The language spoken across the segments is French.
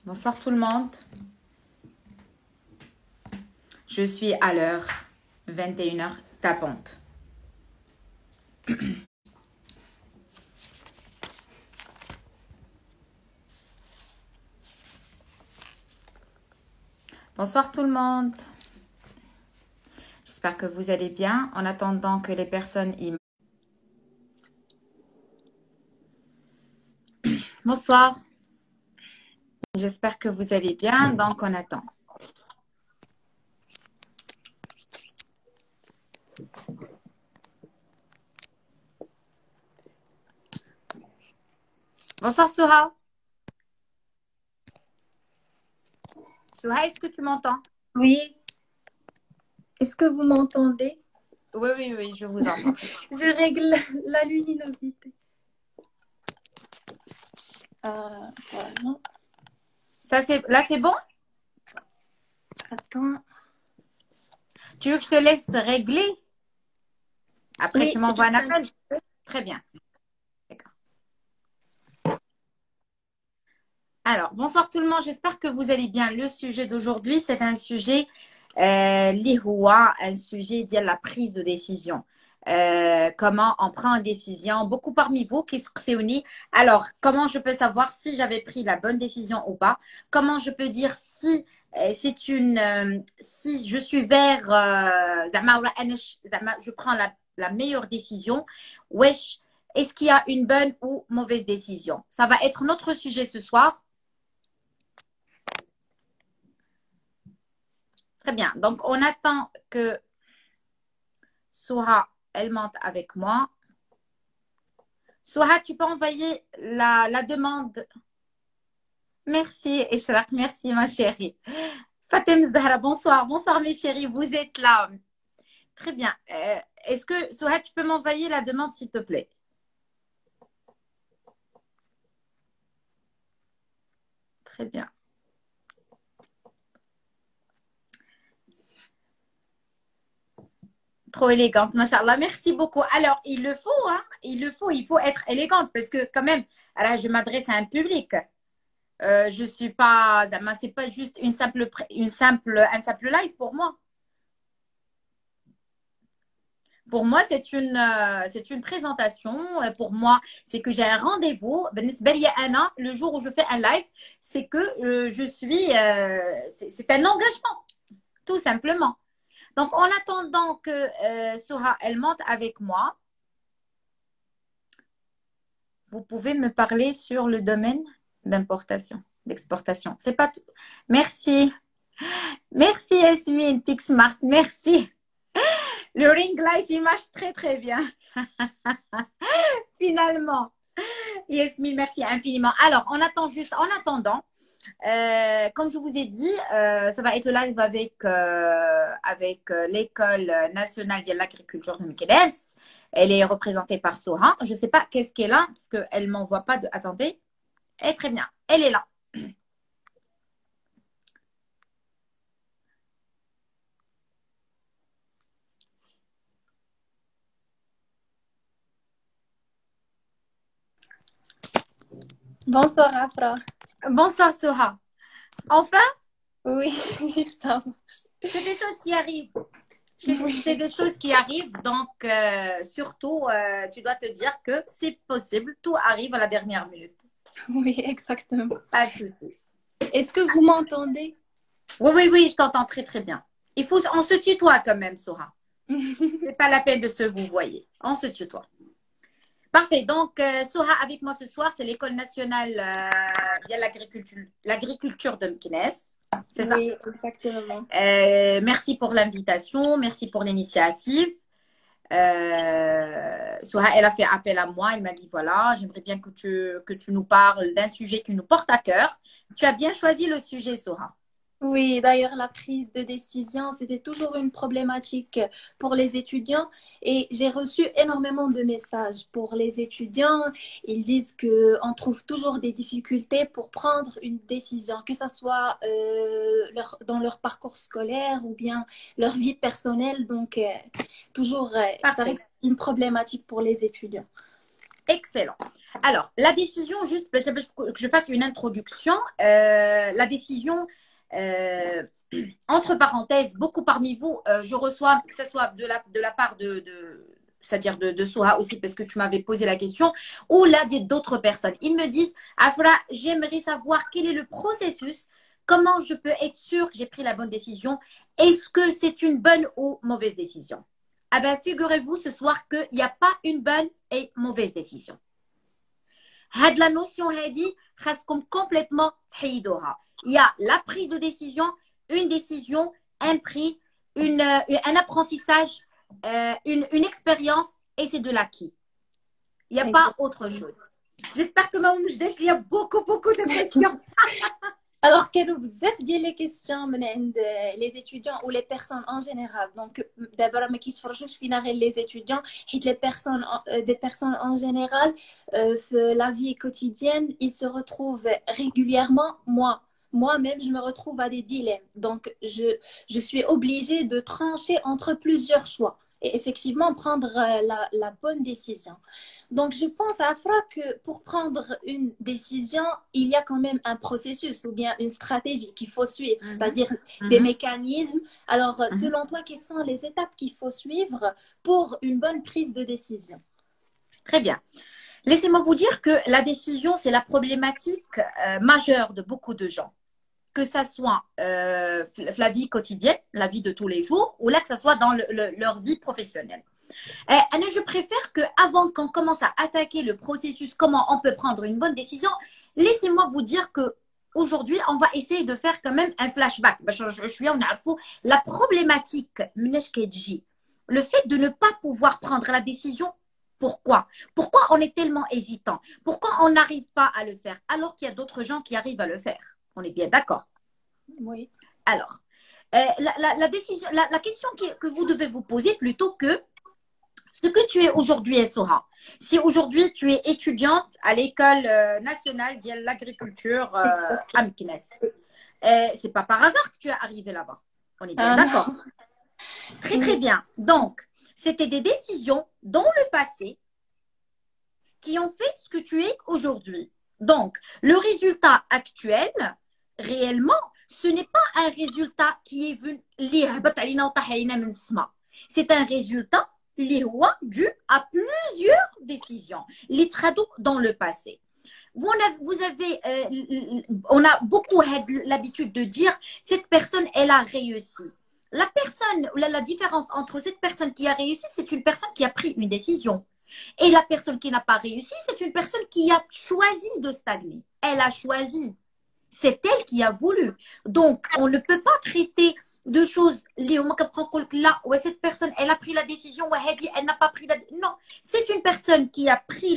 Bonsoir tout le monde. Je suis à l'heure 21h tapante. Bonsoir tout le monde. J'espère que vous allez bien. En attendant que les personnes y... Bonsoir. J'espère que vous allez bien. Donc, on attend. Bonsoir Soha. Soha, est-ce que tu m'entends? Oui. Est-ce que vous m'entendez? Oui, je vous entends. Je règle la luminosité. Voilà. Là, c'est bon? Attends. Tu veux que je te laisse régler? Après, Oui, tu m'envoies un juste un appel? petit peu. Très bien. D'accord. Alors, bonsoir tout le monde. J'espère que vous allez bien. Le sujet d'aujourd'hui, c'est un sujet un sujet de la prise de décision. Comment on prend une décision. Beaucoup parmi vous qui se réunissent. Alors, comment je peux savoir si j'avais pris la bonne décision ou pas? Comment je peux dire si si je suis vers je prends la meilleure décision. Wesh, est-ce qu'il y a une bonne ou mauvaise décision? Ça va être notre sujet ce soir. Très bien. Donc, on attend que Soha, elle monte avec moi. Soha, tu peux envoyer la demande. Merci, Eshraq. Merci, ma chérie. Fatem Zahra, bonsoir. Bonsoir, mes chéris. Vous êtes là. Très bien. Est-ce que, Soha, tu peux m'envoyer la demande, s'il te plaît? Très bien. Trop élégante, machallah. Merci beaucoup. Alors, il le faut, hein? Il faut être élégante parce que quand même, alors, je m'adresse à un public. Je suis pas, c'est pas juste un simple live pour moi. Pour moi, c'est une présentation. Pour moi, c'est que j'ai un rendez-vous. Le jour où je fais un live, c'est que c'est un engagement, tout simplement. Donc, en attendant que Soha, elle monte avec moi, vous pouvez me parler sur le domaine d'importation, d'exportation. C'est pas tout. Merci. Merci, Yasmine, Pixmart. Merci. Le ring light, il marche très, très bien. Finalement. Yasmine, merci infiniment. Alors, on attend juste, en attendant, comme je vous ai dit, ça va être le live avec l'École nationale de l'agriculture de Meknès. Elle est représentée par Soha. Je ne sais pas qu'est-ce qu'elle a, parce qu'elle ne m'envoie pas de... Attendez. Elle est très bien. Elle est là. Bonsoir, Afra. Bonsoir, Soha. Enfin, Oui, ça c'est des choses qui arrivent. Oui. C'est des choses qui arrivent, donc surtout, tu dois te dire que c'est possible, tout arrive à la dernière minute. Oui, exactement. Pas de souci. Est-ce que vous m'entendez? Oui, je t'entends très très bien. On se tutoie quand même, Sora. C'est pas la peine de se vous voyez. On se tutoie. Parfait. Donc, Sora avec moi ce soir, c'est l'École nationale il y a l'agriculture de Meknès. C'est ça? Oui, exactement. Merci pour l'invitation, merci pour l'initiative. Soha, elle a fait appel à moi. Elle m'a dit voilà, j'aimerais bien que tu nous parles d'un sujet qui nous porte à cœur. Tu as bien choisi le sujet, Soha. Oui, d'ailleurs, la prise de décision, c'était toujours une problématique pour les étudiants et j'ai reçu énormément de messages pour les étudiants. Ils disent qu'on trouve toujours des difficultés pour prendre une décision, que ce soit dans leur parcours scolaire ou bien leur vie personnelle. Donc, toujours, ça Parfait. reste une problématique pour les étudiants. Excellent. Alors, la décision, juste que je fasse une introduction, la décision, euh, entre parenthèses, beaucoup parmi vous, je reçois, que ce soit de la part c'est-à-dire de Soha aussi, parce que tu m'avais posé la question, ou là d'autres personnes. Ils me disent, Afra, j'aimerais savoir quel est le processus, comment je peux être sûre que j'ai pris la bonne décision, est-ce que c'est une bonne ou mauvaise décision? Ah ben, figurez-vous ce soir qu'il n'y a pas une bonne et mauvaise décision. Had la notion هذه خاصكم complètement تحيدوها. Il y a la prise de décision, une décision, un prix, un apprentissage, une expérience et c'est de l'acquis. Il n'y a pas autre chose. J'espère que Mamoun Mjdesh, il y a beaucoup de questions. Alors, كانوا بزاف ديال les questions من عند les étudiants ou les personnes en général. Donc, d'abord, ما كيتفرجوش فينا غير les étudiants, حيت les personnes, des personnes en général, في la vie quotidienne, ils se retrouvent régulièrement. Moi-même, je me retrouve à des dilemmes. Donc, je suis obligée de trancher entre plusieurs choix et effectivement prendre la bonne décision. Donc, je pense, Afra, que pour prendre une décision, il y a quand même un processus ou bien une stratégie qu'il faut suivre, c'est-à-dire des mécanismes. Alors, selon toi, quelles sont les étapes qu'il faut suivre pour une bonne prise de décision? Très bien. Laissez-moi vous dire que la décision, c'est la problématique majeure de beaucoup de gens. Que ça soit la vie quotidienne, la vie de tous les jours, ou là que ça soit dans leur vie professionnelle. Je préfère qu'avant qu'on commence à attaquer le processus, comment on peut prendre une bonne décision, laissez-moi vous dire que aujourd'hui, on va essayer de faire quand même un flashback. La problématique, le fait de ne pas pouvoir prendre la décision, pourquoi? Pourquoi on est tellement hésitant? Pourquoi on n'arrive pas à le faire alors qu'il y a d'autres gens qui arrivent à le faire? On est bien d'accord. Oui. Alors, la question que vous devez vous poser plutôt que ce que tu es aujourd'hui, Soha. Si aujourd'hui tu es étudiante à l'école nationale de l'agriculture Amkines, c'est pas par hasard que tu es arrivée là-bas. On est bien d'accord. Très bien. Donc, c'était des décisions dans le passé qui ont fait ce que tu es aujourd'hui. Donc, le résultat actuel, réellement, ce n'est pas un résultat qui est venu. C'est un résultat dû à plusieurs décisions, les traduits dans le passé. On a beaucoup l'habitude de dire cette personne, elle a réussi. La personne, la différence entre cette personne qui a réussi, c'est une personne qui a pris une décision. Et la personne qui n'a pas réussi, c'est une personne qui a choisi de stagner. Elle a choisi. C'est elle qui a voulu. Donc, on ne peut pas traiter de choses. Là, ouais, cette personne, elle a pris la décision. Ouais, elle n'a pas pris la décision. Non, c'est une personne qui a pris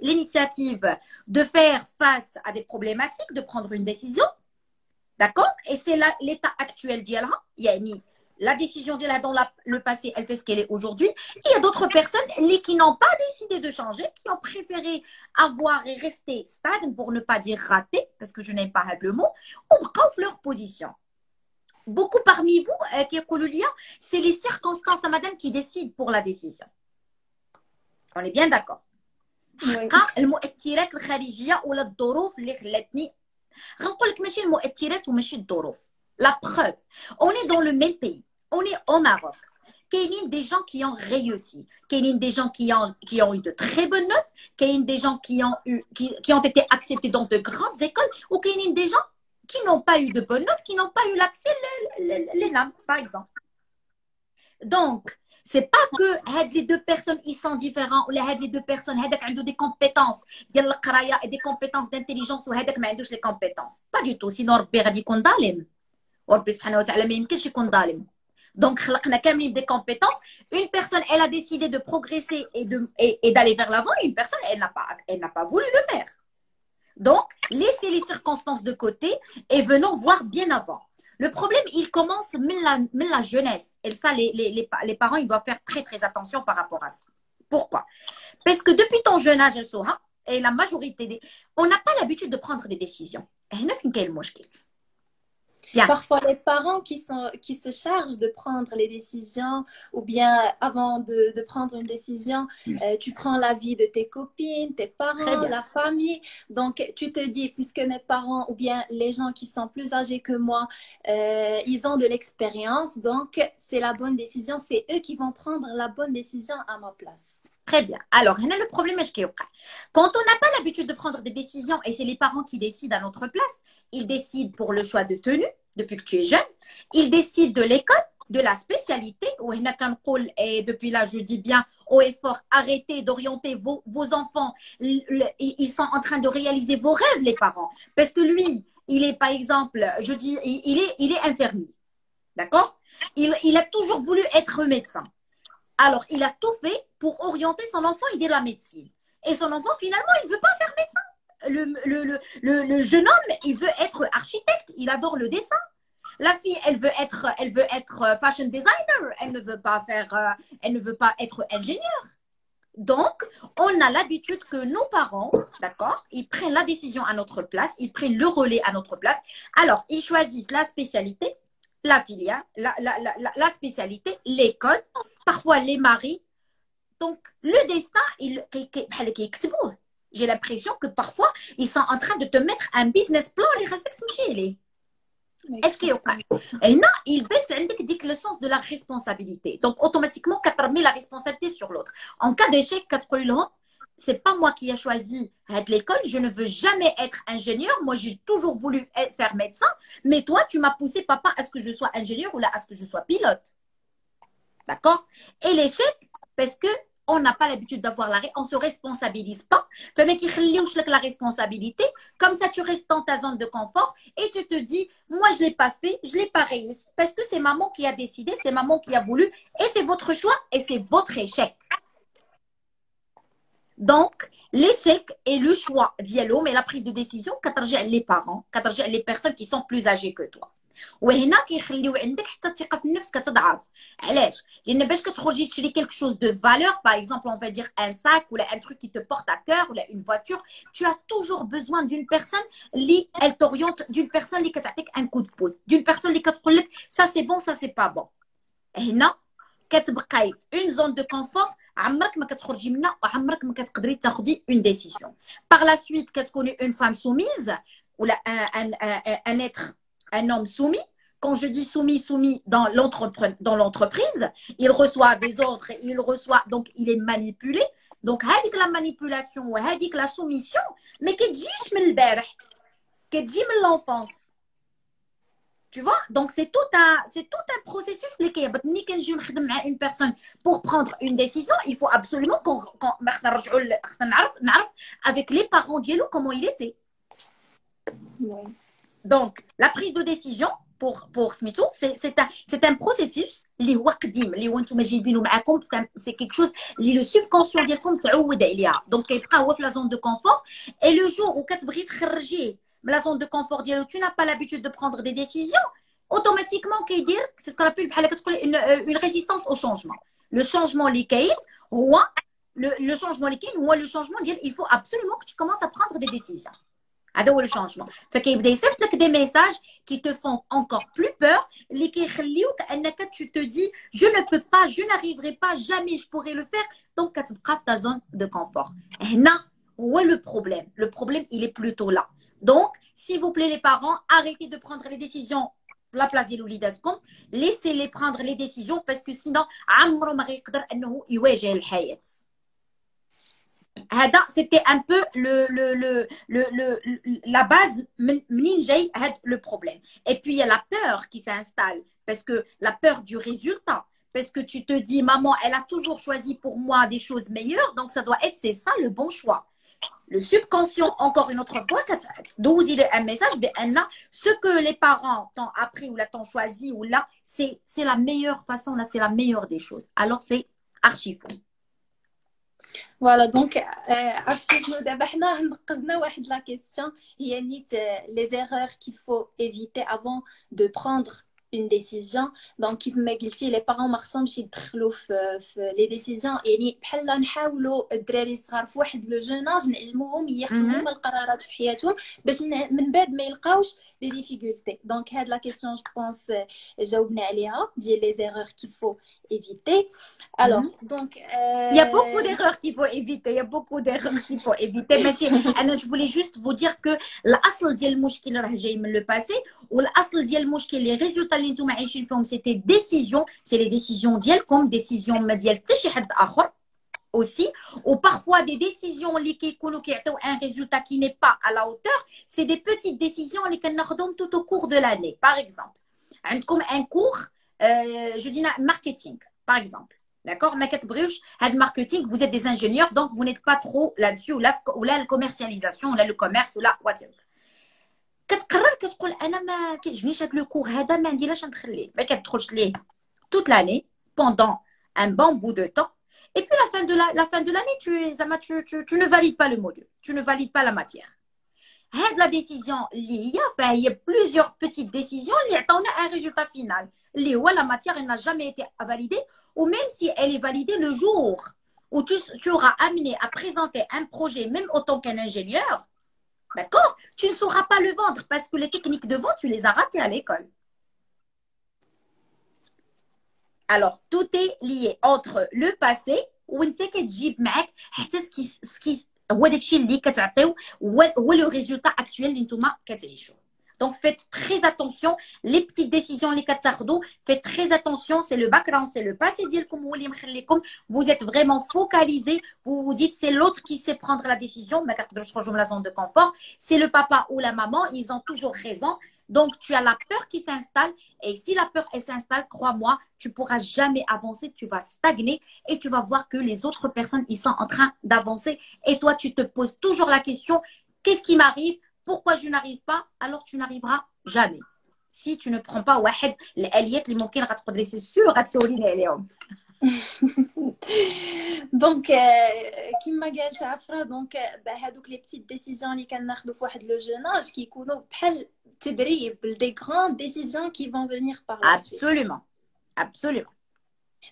l'initiative de faire face à des problématiques, de prendre une décision. D'accord? Et c'est l'état actuel d'Yalha. Yani, la décision d'Yalha dans le passé, elle fait ce qu'elle est aujourd'hui. Il y a d'autres personnes qui n'ont pas décidé de changer, qui ont préféré avoir et rester stagne, pour ne pas dire raté, parce que je n'aime pas le mot, ou bref leur position. Beaucoup parmi vous, c'est les circonstances, madame, qui décident pour la décision. On est bien d'accord. المؤثرات الخارجية ولا الظروف اللي خلتني غنقول لك ماشي المؤثرات وماشي الظروف. La preuve, on est dans le même pays, on est au Maroc. Il y a des gens qui ont réussi, il y a des gens qui ont eu de très bonnes notes, il y a des gens qui ont été acceptés dans de grandes écoles, ou il y a des gens qui n'ont pas eu de bonnes notes, qui n'ont pas eu l'accès les NAM, par exemple. Donc, c'est pas que les deux personnes ils sont différents ou les deux personnes ont des compétences ديال القرايه et des compétences d'intelligence ou هذاك ما عندوش les compétences. Pas du tout, sinon ربي غادي يكون ظالم. وربي سبحانه وتعالى ما يمكنش يكون ظالم. Donc خلقنا كاملين des compétences. Une personne elle a décidé de progresser et d'aller vers l'avant et une personne elle n'a pas voulu le faire. Donc laissez les circonstances de côté et venons voir bien avant. Le problème, il commence mais la jeunesse. Et ça, les parents, ils doivent faire très, très attention par rapport à ça. Pourquoi? Parce que depuis ton jeune âge, et la majorité on n'a pas l'habitude de prendre des décisions. Bien. Parfois, les parents qui se chargent de prendre les décisions, ou bien avant de prendre une décision, tu prends l'avis de tes copines, tes Très parents, bien. la famille. Donc, tu te dis, puisque mes parents ou bien les gens qui sont plus âgés que moi, ils ont de l'expérience, donc c'est la bonne décision. C'est eux qui vont prendre la bonne décision à ma place. Très bien. Alors, le problème est que quand on n'a pas l'habitude de prendre des décisions et c'est les parents qui décident à notre place, ils décident pour le choix de tenue depuis que tu es jeune, ils décident de l'école, de la spécialité. Et depuis là, je dis bien haut et fort, arrêtez d'orienter vos enfants. Ils sont en train de réaliser vos rêves, les parents. Parce que lui, il est par exemple, je dis, il est infirmier. D'accord? Il a toujours voulu être médecin. Alors, il a tout fait pour orienter son enfant et dire la médecine. Et son enfant, finalement, il ne veut pas faire médecin. Le jeune homme, il veut être architecte. Il adore le dessin. La fille, elle veut être fashion designer. Elle ne veut pas elle ne veut pas être ingénieure. Donc, on a l'habitude que nos parents, d'accord, ils prennent la décision à notre place, ils prennent le relais à notre place. Alors, ils choisissent la spécialité, la filière, la spécialité, l'école, parfois les maris. Donc, le destin, j'ai l'impression que parfois, ils sont en train de te mettre un business plan, les est-ce qu'il y a et non, il baisse le sens de la responsabilité. Donc, automatiquement, tu mis la responsabilité sur l'autre. En cas d'échec, c'est pas moi qui ai choisi l'école. Je ne veux jamais être ingénieur. Moi, j'ai toujours voulu faire médecin. Mais toi, tu m'as poussé, papa, à ce que je sois ingénieur ou là, à ce que je sois pilote. D'accord? Et l'échec, parce que on n'a pas l'habitude d'avoir on se responsabilise pas. La responsabilité, comme ça tu restes dans ta zone de confort et tu te dis, moi je l'ai pas fait, je l'ai pas réussi parce que c'est maman qui a décidé, c'est maman qui a voulu et c'est votre choix et c'est votre échec. Donc, l'échec et le choix dialogue, mais la prise de décision, les parents, les personnes qui sont plus âgées que toi. وهنا كيخليو عندك حتى الثقه في النفس كتضعف علاش لان باش كتخرجي تشري quelque chose de valeur par exemple on va dire un sac ou un truc qui te porte à cœur ou une voiture tu as toujours besoin d'une personne qui elle t'oriente d'une personne qui كتعطيك un coup de pouce d'une personne qui كتقول لك ça c'est bon ça c'est pas bon هنا كتبقاي في une zone de confort عمرك ما كتخرجي منها وعمرك ما كتقدري تاخدي une décision par la suite كتكوني une femme soumise ou un être un homme soumis, quand je dis soumis dans l'entreprise, il reçoit des ordres, donc il est manipulé. Donc, هذيك la manipulation ou هذيك la soumission, mais qui تجيش من البارح, qui تجي من l'enfance. Tu vois? Donc, c'est tout un processus. Une personne pour prendre une décision, il faut absolument qu'on avec les parents d'Yelou comment il était. Oui. Donc, la prise de décision pour Smithou, c'est un processus اللي هو قديم اللي هو نتوما جايبينه معاكم c'est quelque chose اللي le subconscient ديالكم تعود عليها donc كيبقى هو في la zone de confort et le jour où كتبغي تخرجيه من la zone de confort ديالو tu n'as pas l'habitude de prendre des décisions automatiquement كيدير c'est ce qu'on appelle بحال كتقول une résistance au changement le changement اللي كاين هو le changement اللي كاين هو le changement ديال il faut absolument que tu commences à prendre des décisions. هذا هو الشانجمون فكيبدا يصيفط لك دي ميساج qui te font encore plus peur اللي كيخليوك انك tu te dis je ne peux pas je n'arriverai pas jamais je pourrai le faire donc كتبقى في ta zone de confort هنا هو le problème il est plutôt là donc s'il vous plaît les parents arrêtez de prendre les décisions la place ديال وليداتكم laissez-les prendre les décisions parce que sinon عمره ما غيقدر انه يواجه الحياه. C'était un peu la base le problème. Et puis il y a la peur qui s'installe parce que la peur du résultat. Parce que tu te dis, maman, elle a toujours choisi pour moi des choses meilleures, donc ça doit être, c'est ça le bon choix. Le subconscient, encore une autre fois, d'où il est un message, ce que les parents t'ont appris ou là t'ont choisi ou là, c'est la meilleure façon, là, c'est la meilleure des choses. Alors c'est archi faux. Voilà, donc, عرفتي دابا حنا نقزنا واحد لا كيسيون هي نيت les erreurs qu'il faut éviter avant de prendre une décision. Donc كيف ما قلتي les parents ما خصهمش يدخلوا في les décisions. يعني بحال نحاولوا الدراري الصغار في واحد لو جون اج نعلموهم ياخذوا هما القرارات في حياتهم باش من بعد ما يلقاوش des difficultés. Donc هاد la question je pense جاوبنا عليها ديال les erreurs qu'il faut éviter. Alors donc il y a beaucoup d'erreurs qu'il faut éviter. Il y a beaucoup d'erreurs qu'il faut éviter. Mais je voulais juste vous dire que l'asl ديال المشكل راه جاي من le passé والاصل ديال المشكل les résultats اللي نتوما عايشين فيهم c'était décision, c'est les décisions ديالكم décision ما ديال حتى شي حد اخر aussi, ou parfois des décisions qui ont un résultat qui n'est pas à la hauteur, c'est des petites décisions qui nous donnent tout au cours de l'année. Par exemple, comme un cours, je dis marketing, par exemple. D'accord? Mais marketing, vous êtes des ingénieurs, donc vous n'êtes pas trop là-dessus, ou la commercialisation, ou là le commerce, ou là whatever. كتقرر كتقول انا ما كيعجبنيش هذا لو كور هذا ما نديرش ندخل ما كتدخلش ليه toute l'année pendant un bon bout de temps. Et puis la fin de l'année, tu ne valides pas le module, tu ne valides pas la matière. La décision, il y a plusieurs petites décisions qui ont un résultat final. La matière n'a jamais été validée, ou même si elle est validée le jour où tu auras amené à présenter un projet, même autant qu'un ingénieur, d'accord, tu ne sauras pas le vendre parce que les techniques de vente, tu les as ratées à l'école. Alors, tout est lié entre le passé وانت كتجيب معاك حتى سكي هو داكشي اللي كتعطيو هو لو ريزولتا اكطويل اللي نتوما كتعيشوا. Donc faites très attention les petites décisions اللي كتاخذوا, faites très attention, c'est le background, c'est le passé ديالكم هو اللي مخليكم, vous êtes vraiment focalisé, vous vous dites c'est l'autre qui sait prendre la décision, ما كتقدروش تخرجوا من la zone de confort, c'est le papa ou la maman, ils ont toujours raison. Donc, tu as la peur qui s'installe. Et si la peur, elle s'installe, crois-moi, tu ne pourras jamais avancer. Tu vas stagner et tu vas voir que les autres personnes, ils sont en train d'avancer. Et toi, tu te poses toujours la question, qu'est-ce qui m'arrive? Pourquoi je n'arrive pas? Alors, tu n'arriveras jamais. Si tu ne prends pas واحد الآليات اللي ممكن غتقدر لي سي سور غتسوليني عليهم. دونك كما قالت عفرة دونك هادوك لي بتيت ديسيزيون اللي كناخذوا في واحد لو جون اج كيكونوا بحال تدريب دي غراند ديسيزيون qui vont venir par la suite. Absolument, absolument.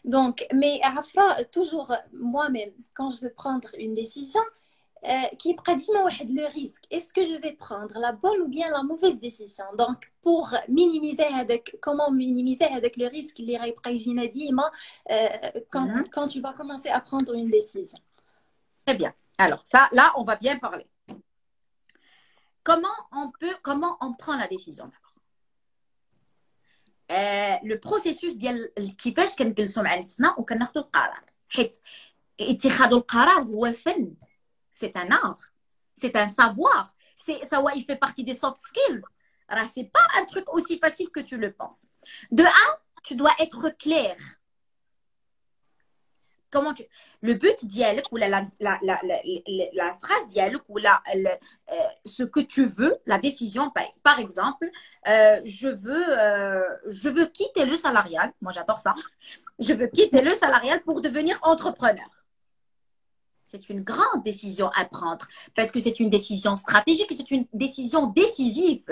Donc mais عفرة toujours moi-même quand je veux prendre une décision كيبقى ديما واحد لو ريسك est-ce que je vais prendre la bonne ou bien la mauvaise décision. Donc pour minimiser هذاك comment minimiser هذاك le risque اللي غيبقى يجينا ديما quand tu vas commencer à prendre une décision. Très bien. Alors ça là on va bien parler. Comment on prend la décision d'abord. Le processus ديال كيفاش كنجلسوا مع نفسنا وكناخذوا القرار حيت اتخاذ القرار هو فن. C'est un art, c'est un savoir. Ça, il fait partie des soft skills. Alors, c'est pas un truc aussi facile que tu le penses. De un, tu dois être clair. Le but dialogue ou la phrase dialogue ou ce que tu veux, la décision, par exemple, je veux quitter le salarial. Moi, j'adore ça. Je veux quitter le salarial pour devenir entrepreneur. C'est une grande décision à prendre parce que c'est une décision stratégique et c'est une décision décisive.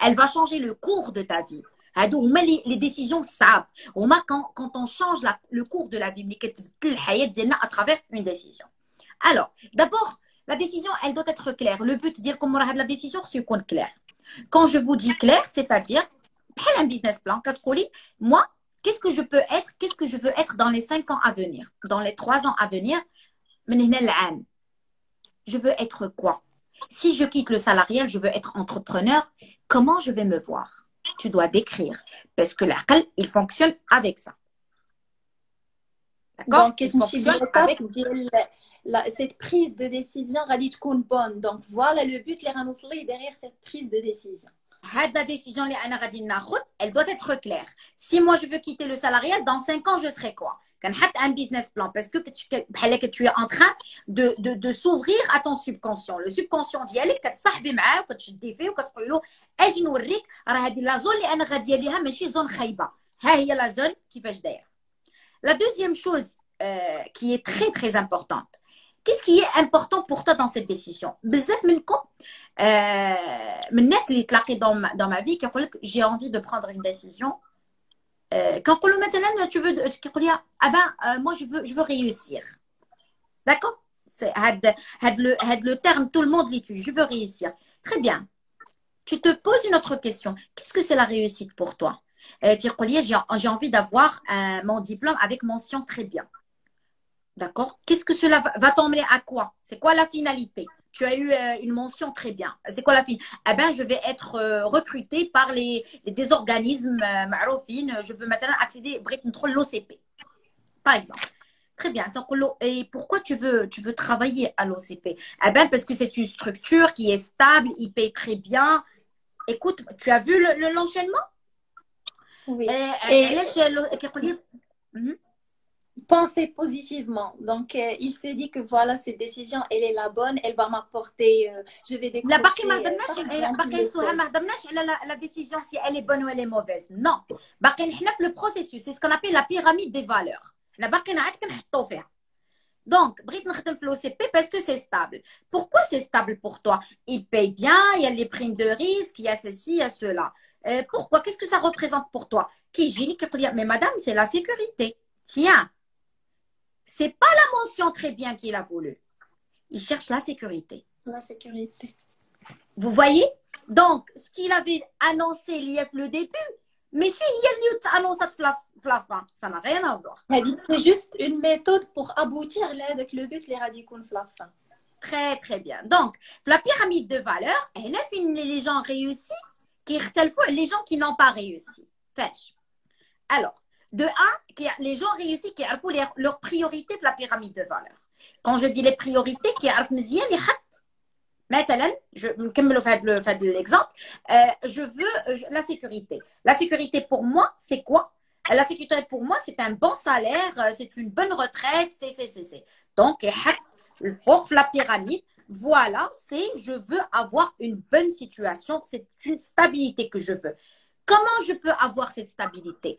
Elle va changer le cours de ta vie. Les décisions savent. Quand on change le cours de la vie, à travers une décision. Alors, d'abord, la décision, elle doit être claire. Le but de dire comment on a la décision, c'est qu'on est clair. Quand je vous dis clair, c'est-à-dire, un business plan, moi, qu'est-ce que je peux être, qu'est-ce que je veux être dans les 5 ans à venir, dans les 3 ans à venir. Je veux être quoi? Si je quitte le salarial, je veux être entrepreneur. Comment je vais me voir? Tu dois décrire. Parce que l'aql, il fonctionne avec ça. D'accord? Donc, il fonctionne avec cette prise de décision غادي تكون bonne. Donc, voilà le but اللي غنوصل ليه derrière cette prise de décision. La décision اللي أنا غادي ناخذ, elle doit être claire. Si moi je veux quitter le salarial, dans 5 ans, je serai quoi? Un business plan parce que tu es en train de s'ouvrir à ton subconscient. Le subconscient ديالك كتصاحبي معاه وكتشدي فيه وكتقولي له اجي نوريك راه هذه لا زون اللي انا غاديه ليها ماشي زون خايبه. ها هي لا زون كيفاش دايره. La deuxième chose qui est très très importante. Qu'est-ce qui est important pour toi dans cette décision? بزاف منكم من الناس اللي تلاقي dans ma vie كيقول لك j'ai envie de prendre une décision quand on مثلا tu veux تقول لي ah ben moi je veux réussir. D'accord? C'est le terme tout le monde l'utilise. Je veux réussir. Très bien. Tu te poses une autre question. Qu'est-ce que c'est la réussite pour toi? J'ai envie d'avoir mon diplôme avec mention très bien. D'accord? Qu'est-ce que cela va t'emmener à quoi? C'est quoi la finalité? Tu as eu une mention très bien. C'est quoi la finalité? Eh bien, je vais être recrutée par des organismes معروفين. Je veux maintenant accéder à l'OCP, par exemple. Très bien. Et pourquoi tu veux travailler à l'OCP? Eh bien, parce que c'est une structure qui est stable, il paye très bien. Écoute, tu as vu l'enchaînement? Oui. Et penser positivement. Donc, il se dit que voilà, cette décision, elle est la bonne, elle va m'apporter, je vais لا باقي décrocher. ما هضرناش باقي يسوها ما هضرناش على لا décision si elle est bonne ou elle est mauvaise. Non. باقي نحنا في le processus, c'est ce qu'on appelle la pyramide des valeurs. لا باقي عاد كنحطوا فيها. Donc, بغيت نخدم في l'OCP parce que c'est stable. Pourquoi c'est stable pour toi? Il paye bien, il y a les primes de risque, il y a ceci, il y a cela. Pourquoi? Qu'est-ce que ça représente pour toi? Mais madame, c'est la sécurité. Tiens, c'est pas la mention très bien qu'il a voulu. Il cherche la sécurité. La sécurité. Vous voyez? Donc, ce qu'il avait annoncé l'IF le début, mais si il y a annoncé la fin, ça n'a rien à voir. C'est juste une méthode pour aboutir là avec le but les radicaux de la fin. Très, très bien. Donc, la pyramide de valeurs, elle a fini les gens réussis, les gens qui n'ont pas réussi. Fèche. Alors, de un, les gens réussis qui ont leurs priorités de la pyramide de valeurs. Quand je dis les priorités, qui ont مزيان يحط مثلا je نكملوا في هذا l'exemple, je veux la sécurité. La sécurité pour moi, c'est quoi? La sécurité pour moi, c'est un bon salaire, c'est une bonne retraite, c'est. Donc, le fort la pyramide, voilà, c'est je veux avoir une bonne situation, c'est une stabilité que je veux. Comment je peux avoir cette stabilité?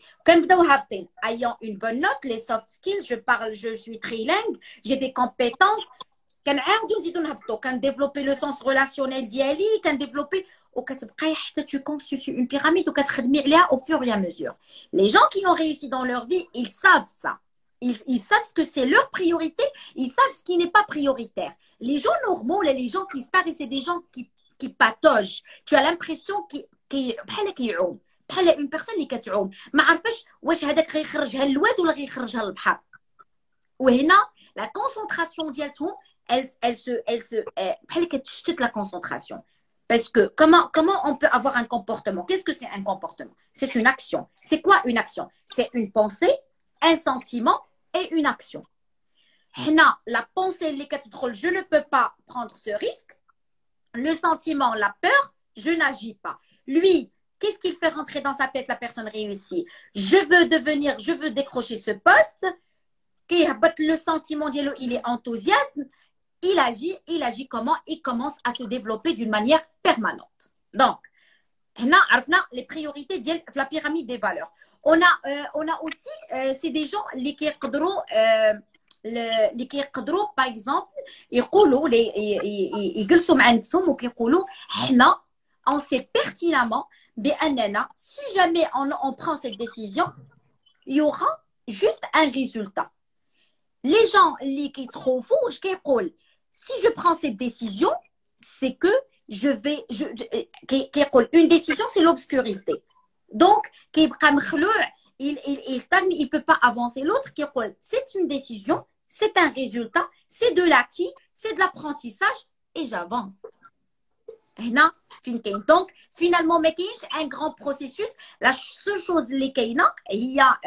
Ayant une bonne note, les soft skills, je parle, je suis trilingue, j'ai des compétences. Quand développer le sens relationnel d'Yali, quand développer, tu constitues une pyramide au fur et à mesure. Les gens qui ont réussi dans leur vie, ils savent ça. Ils savent ce que c'est leur priorité, ils savent ce qui n'est pas prioritaire. Les gens normaux, les gens qui starent, c'est des gens qui pataugent. Tu as l'impression qu'ils يعوم بحال une personne اللي كتعوم ما عرفش واش هذاك غيخرجها للواد ولا غيخرجها للبحر. وهنا la concentration ديالتهم elle se بحال كتشتت la concentration. Parce que comment on peut avoir un comportement? Qu'est-ce que c'est un comportement? C'est une action. C'est quoi une action? C'est une pensée, un sentiment et une action. La pensée, je ne peux pas prendre ce risque. Le sentiment, la peur, je n'agis pas. Lui, qu'est-ce qu'il fait rentrer dans sa tête, la personne réussie? Je veux décrocher ce poste. Le sentiment, il est enthousiaste. Il agit comment? Il commence à se développer d'une manière permanente. Donc, on a les priorités de la pyramide des valeurs. On a aussi, c'est des gens qui يقدروا par exemple يقولوا يجلسوا مع نفسهم وكيقولوا حنا on sait pertinemment بأننا si jamais on prend cette décision il y aura juste un résultat. Les gens اللي كيتخوفوا واش كيقول si je prends cette décision c'est que je vais كيقول une décision c'est l'obscurité. Donc كيبقى مخلوع il stagne, il ne peut pas avancer. L'autre qui dit c'est une décision, c'est un résultat, c'est de l'acquis, c'est de l'apprentissage et j'avance. Donc, finalement, il y a un grand processus. La seule chose qu'il y a, il y a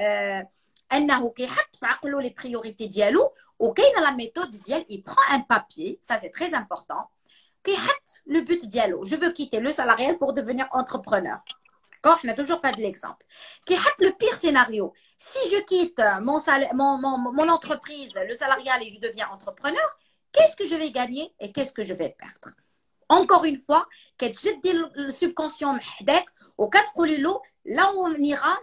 les priorités dialogue. Ok, dans la méthode dialogue, il prend un papier, ça c'est très important, qui le but dialogue. Je veux quitter le salarial pour devenir entrepreneur. D'accord, on a toujours fait de l'exemple. Qui est le pire scénario? Si je quitte mon entreprise, le salarial, et je deviens entrepreneur, qu'est-ce que je vais gagner et qu'est-ce que je vais perdre? Encore une fois, le subconscient là où on ira,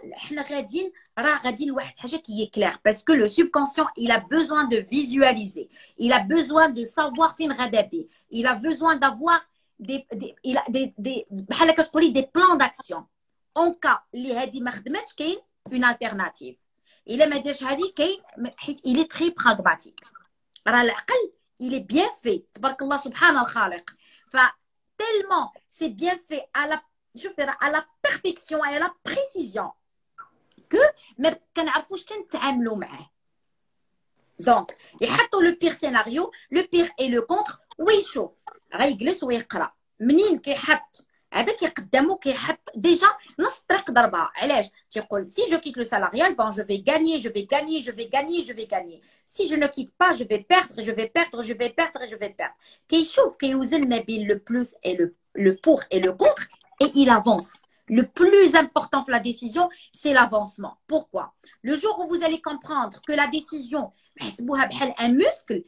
qui est clair. Parce que le subconscient, il a besoin de visualiser. Il a besoin de savoir fin radabi. Il a besoin d'avoir des plans d'action. En cas, les hadi ma khdematch kayn une alternative. Il est il est très pragmatique. Il est bien fait. Tabarakallah subhana al-khaliq. Tellement c'est bien fait à la perfection et à la précision que ما كنعرفوش نتعاملوا معاه. Donc يحطوا le pire scénario, le pire et le contre ويشوف غيجلس ويقرا منين كيحط هذا كيقدمو كيحط ديجا نص طريق ضربها. علاش تيقول si je quitte le salarial bon je vais gagner je vais gagner je vais gagner je vais gagner, si je ne quitte pas je vais perdre je vais perdre je vais perdre je vais perdre. كيشوف كيوزن ما بين le plus et le pour et le contre et il avance. Le plus important pour la décision, c'est l'avancement. Pourquoi? Le jour où vous allez comprendre que la décision, un muscle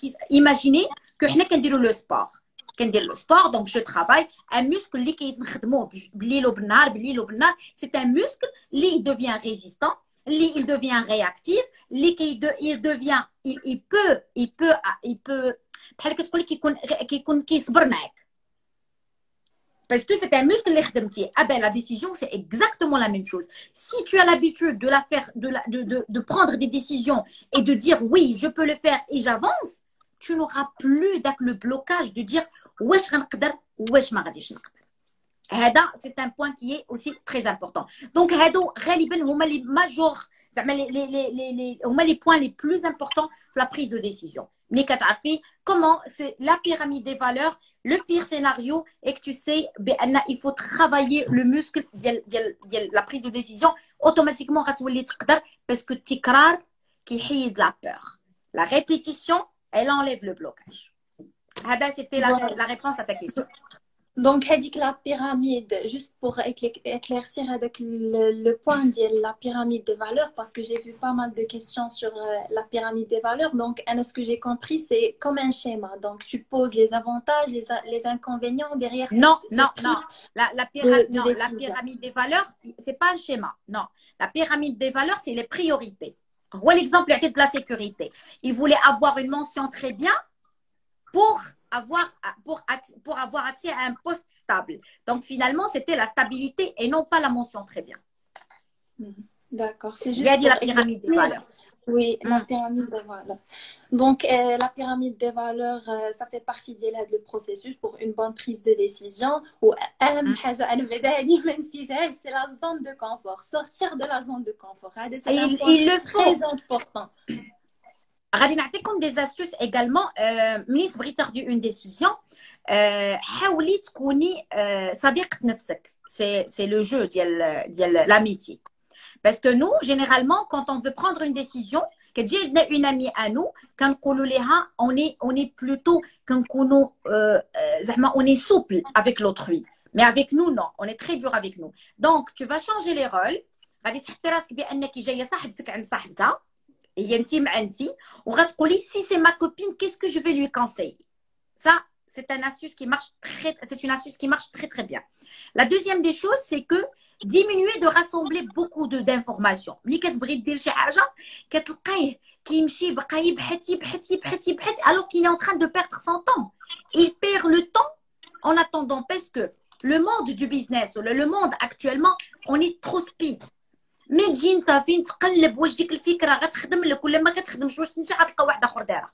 qui, imaginez que nous avons le sport. Le sport, donc je travaille, un muscle c'est un muscle qui devient résistant, il devient réactif, il devient, il peut, parce que c'est un muscle qui ah ben la décision c'est exactement la même chose. Si tu as l'habitude de la faire, de prendre des décisions et de dire oui je peux le faire et j'avance, tu n'auras plus le blocage de dire wesh غنقدر wesh ما غاديش نقدر. هذا c'est un point qui est aussi très important. Donc هادو غالبا هما les majors زعما هما les points les plus importants pour la prise de décision. ملي كتعرفي comment c'est la pyramide des valeurs, le pire scénario et que tu sais il faut travailler le muscle ديال la prise de décision, automatiquement غتولي تقدر parce que التكرار كيحيد la peur. La répétition, elle enlève le blocage. Hada, c'était la réponse à ta question. Donc, هذيك la pyramide, juste pour éclaircir avec le point de la pyramide des valeurs, parce que j'ai vu pas mal de questions sur la pyramide des valeurs. Donc, ce que j'ai compris, c'est comme un schéma. Donc, tu poses les avantages, les inconvénients derrière. Non. La pyramide des valeurs, c'est pas un schéma. Non. La pyramide des valeurs, c'est les priorités. Voilà l'exemple de la sécurité. Il voulait avoir une mention très bien pour avoir accès à un poste stable. Donc finalement, c'était la stabilité et non pas la mention très bien. D'accord, c'est juste. Il y a dit la pyramide des valeurs. Oui, la pyramide des valeurs. Donc la pyramide des valeurs, ça fait partie du processus pour une bonne prise de décision. Ou c'est la zone de confort. Sortir de la zone de confort. C'est un point très important. غادي نعطيكم des astuces également. ملي تبغي تاخدي une décision, حاولي تكوني صديقة نفسك. C'est le jeu ديال l'amitié. Parce que nous, généralement, quand on veut prendre une décision, كتجي عندنا une amie à nous, كنقولوا ليها on est plutôt كنكونوا زعما on est souple avec l'autrui. Mais avec nous, non. On est très dur avec nous. Donc, tu vas changer les rôles. غادي تحطي راسك بأنك جاية صاحبتك عند صاحبتها. Et intime anti, on va te dire si c'est ma copine, qu'est-ce que je vais lui conseiller? Ça, c'est une astuce qui marche très très bien. La deuxième des choses, c'est que diminuer de rassembler beaucoup d'informations. ملي كتبغي دير شي حاجة كتلقايه كيمشي بقى يبحث alors qu'il est en train de perdre son temps. Il perd le temps en attendant parce que le monde du business, le monde actuellement, on est trop speed. مي تجي انت فين تقلب واش ديك الفكره غتخدم لك ولا ما غتخدمش واش انت غتلقى واحد اخر دايره.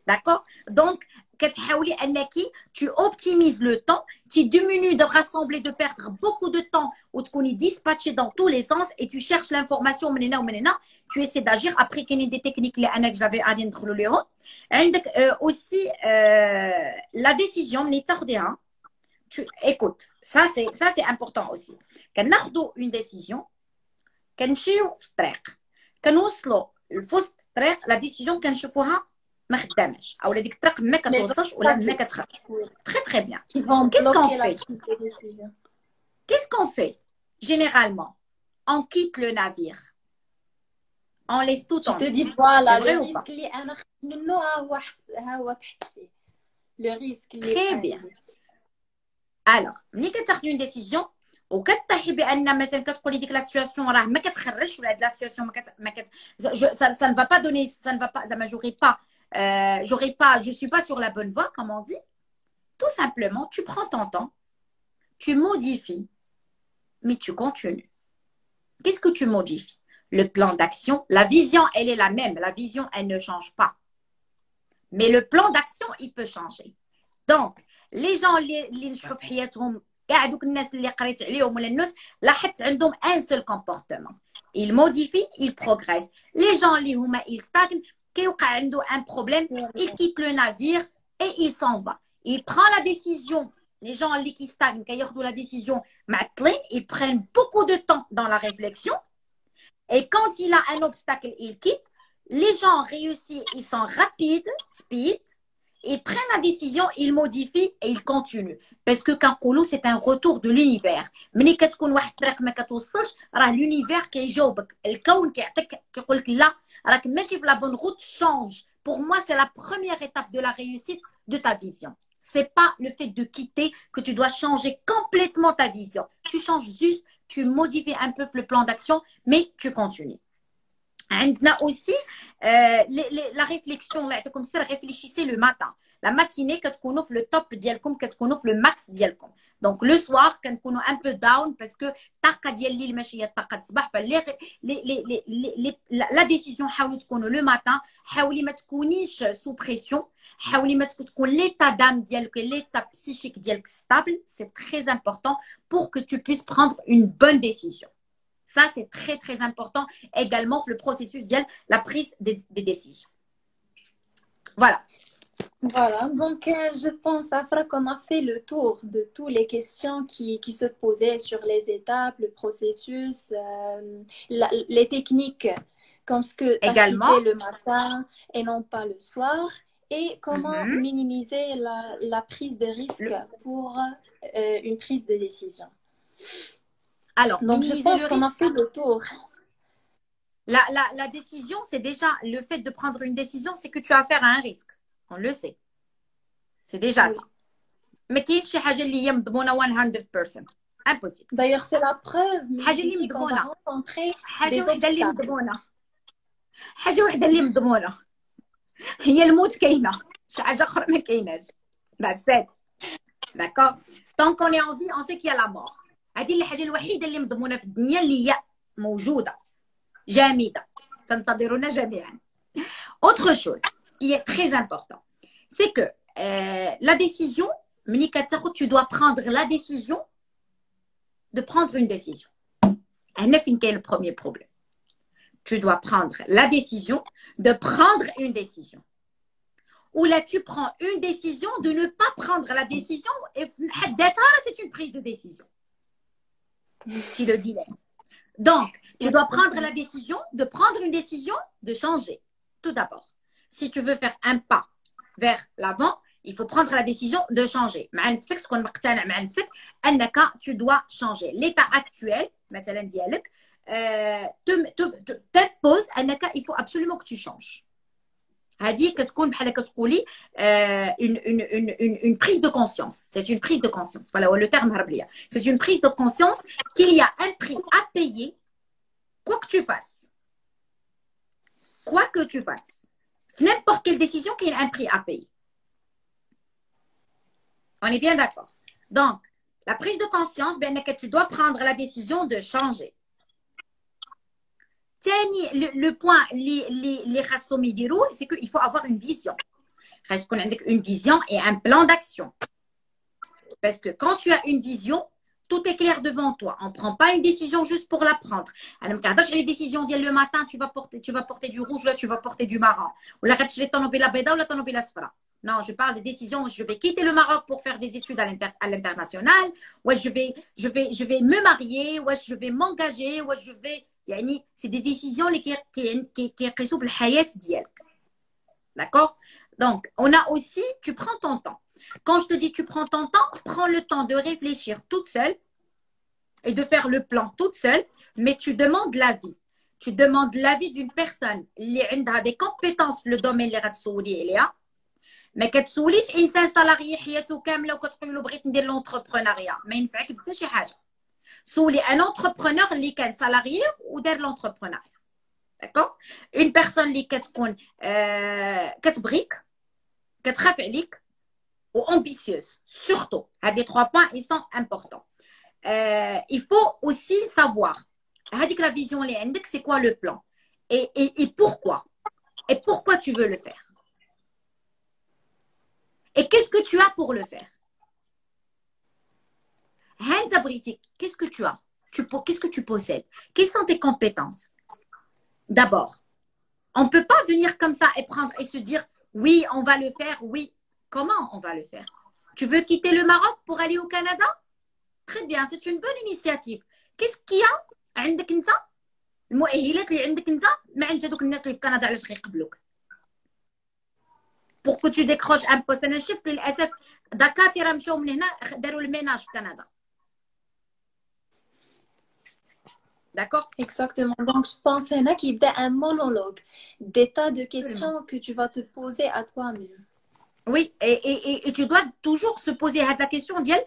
D'accord? Donc كتحاولي انك tu optimises le temps, tu diminues de rassembler, de perdre beaucoup de temps ou تكوني dispatché dans tous les sens et tu cherches l'information من هنا ومن هنا. Tu essaies d'agir. Après كاينين des techniques اللي انا j'avais غادي ندخلوا ليهم. عندك aussi la décision ملي تاخديها. Écoute, ça c'est important aussi. Quand nous avons une décision, quand nous sommes في الطريق, quand nous sommes في وسط الطريق, la décision quand نشوفوها ما خدامش أو ديك الطريق ما كتوصلش ولا ما كتخرجش. Très très bien. Qu'est-ce qu'on fait? Qu'est-ce qu'on fait? Généralement, on quitte le navire. On laisse tout en. Je te dis voilà le risque اللي أنا خدت منه ها هو تحس فيه. Le risque. Très bien. Alors, ملي كتاخدي une décision وكتطيحي بان مثلا كتقولي ديك لا سيتوياسيون راه ما كتخرجش ولا هاد لا سيتوياسيون ما كت ça ne va pas donner, ça ne va pas, زعما je suis pas sur la bonne voie comme on dit. Tout simplement, tu prends ton temps, tu modifies mais tu continues. Qu'est-ce que tu modifies? Le plan d'action, la vision, elle est la même. La vision, elle ne change pas. Mais le plan d'action, il peut changer. Donc, les gens اللي نجحوا في حياتهم كاع دوك الناس اللي قريت عليهم ولا الناس لاحظت عندهم un seul comportement. Ils modifient, ils progressent. Les gens اللي هما ils stagnent, كيوقع عنده un problème, il quitte le navire et il s'en va. Il prend la décision. Les gens qui stagnent, كياخذوا la décision معطلين, ils prennent beaucoup de temps dans la réflexion. Et quand il a un obstacle, il quitte. Les gens réussissent, ils sont rapides, speed. Ils prennent la décision, ils modifient et ils continuent. Parce que كنقولوا c'est un retour de l'univers. ملي كتكون واحد الطريق ما كتوصلش راه l'univers كيجاوبك. الكون كيعطيك كيقول لك لا راك ماشي في la bonne route, change. Pour moi, c'est la première étape de la réussite de ta vision. C'est pas le fait de quitter que tu dois changer complètement ta vision. Tu changes juste, tu modifies un peu le plan d'action, mais tu continues. عندنا aussi la réflexion comme ça réfléchissez le matin la matinée كتكونوا في le top ديالكم كتكونوا في le max ديالكم donc le soir كنكونوا un peu down parce que الطاقه ديال الليل ماشي هي الطاقه الصباح la décision حاولوا تكونوا le matin حاولي ما تكونيش sous pression حاولي ما تكون l'état d'âme ديالك l'état psychique ديالك stable c'est très important pour que tu puisses prendre une bonne décision. Ça, c'est très, très important également le processus de la prise des décisions. Voilà. Voilà, donc je pense après qu'on a fait le tour de toutes les questions qui se posaient sur les étapes, le processus, les techniques, comme ce que tu as cité le matin et non pas le soir, et comment minimiser la prise de risque pour une prise de décision. Alors, donc je pense qu'on a fait le tour. La décision, c'est déjà le fait de prendre une décision, c'est que tu as affaire à un risque. On le sait. C'est déjà ça. Mais qu'il y a حاجة اللي هي مضمونة 100%. Impossible. D'ailleurs, c'est la preuve. حاجة اللي مضمونة. حاجة وحدة اللي مضمونة. حاجة وحدة اللي مضمونة. هي الموت كاينة. شي حاجة أخرى ما كايناش. That's it. D'accord? Tant qu'on est en vie, on sait qu'il y a la mort. هذه الحاجة الوحيدة اللي مضمونة في الدنيا اللي هي موجودة جامدة تنتظرنا جميعا. Autre chose qui est très important, c'est que la décision, tu dois prendre la décision de prendre une décision. هنا فين كاين le premier problème. Tu dois prendre la décision de prendre une décision. Ou là, tu prends une décision de ne pas prendre la décision et c'est une prise de décision. Si le dilemme. Donc, tu dois prendre la décision de prendre une décision de changer. Tout d'abord, si tu veux faire un pas vers l'avant, il faut prendre la décision de changer. Tu dois changer. L'état actuel, t'impose, il faut absolument que tu changes. Une prise de conscience. C'est une prise de conscience. Voilà le terme harablia. C'est une prise de conscience qu'il y a un prix à payer, quoi que tu fasses. Quoi que tu fasses. N'importe quelle décision qu'il y a un prix à payer. On est bien d'accord. Donc, la prise de conscience, ben, que tu dois prendre la décision de changer. Le point, c'est qu'il faut avoir une vision. Une vision et un plan d'action. Parce que quand tu as une vision, tout est clair devant toi. On ne prend pas une décision juste pour la prendre. Les décisions le matin, tu vas porter du rouge, là tu vas porter du marron. Ou là, non, je parle de décisions. Je vais quitter le Maroc pour faire des études à l'international. Ouais, je vais me marier. Ouais, je vais m'engager. Ouais, je vais. C'est des décisions qui résolvent la vie ديالك. D'accord? Donc, on a aussi, tu prends ton temps. Quand je te dis tu prends ton temps, prends le temps de réfléchir toute seule et de faire le plan toute seule, mais tu demandes l'avis. Tu demandes l'avis d'une personne qui a des compétences dans le domaine اللي غتسولي عليها. ما كتسوليش انسان سالاريي حياته كامله وكتقول له بغيت ندير لونتربرونيا ما ينفعك حتى شي حاجه. سولي ان انتربرونور اللي كان سالاريي ودار لونتربرونيا. داكور اون بيرسون اللي كتكون كتبغيك كتخاف عليك و ambitieuse surtout هاد لي 3 points ils sont importants. il faut aussi savoir, la vision, c'est quoi le plan et pourquoi. Et pourquoi tu veux le faire. Et qu'est-ce que tu as pour le faire. Qu'est-ce que tu as? Qu'est-ce que tu possèdes? Quelles sont tes compétences? D'abord, on ne peut pas venir comme ça et prendre et se dire oui, on va le faire, oui. Comment on va le faire? Tu veux quitter le Maroc pour aller au Canada? Très bien, c'est une bonne initiative. Qu'est-ce qu'il y a عندك انت المؤهلات اللي عندك انت ما عند هذوك الناس اللي في كندا علاش غيقبلوك pour que tu décroches un poste. انا شفت للاسف دكاتره مشاو من هنا داروا الميناج في كندا. D'accord? Exactement. Donc, je pense qu'il y a un monologue, des tas de questions que tu vas te poser à toi-même. Oui, et tu dois toujours se poser la question, Diel,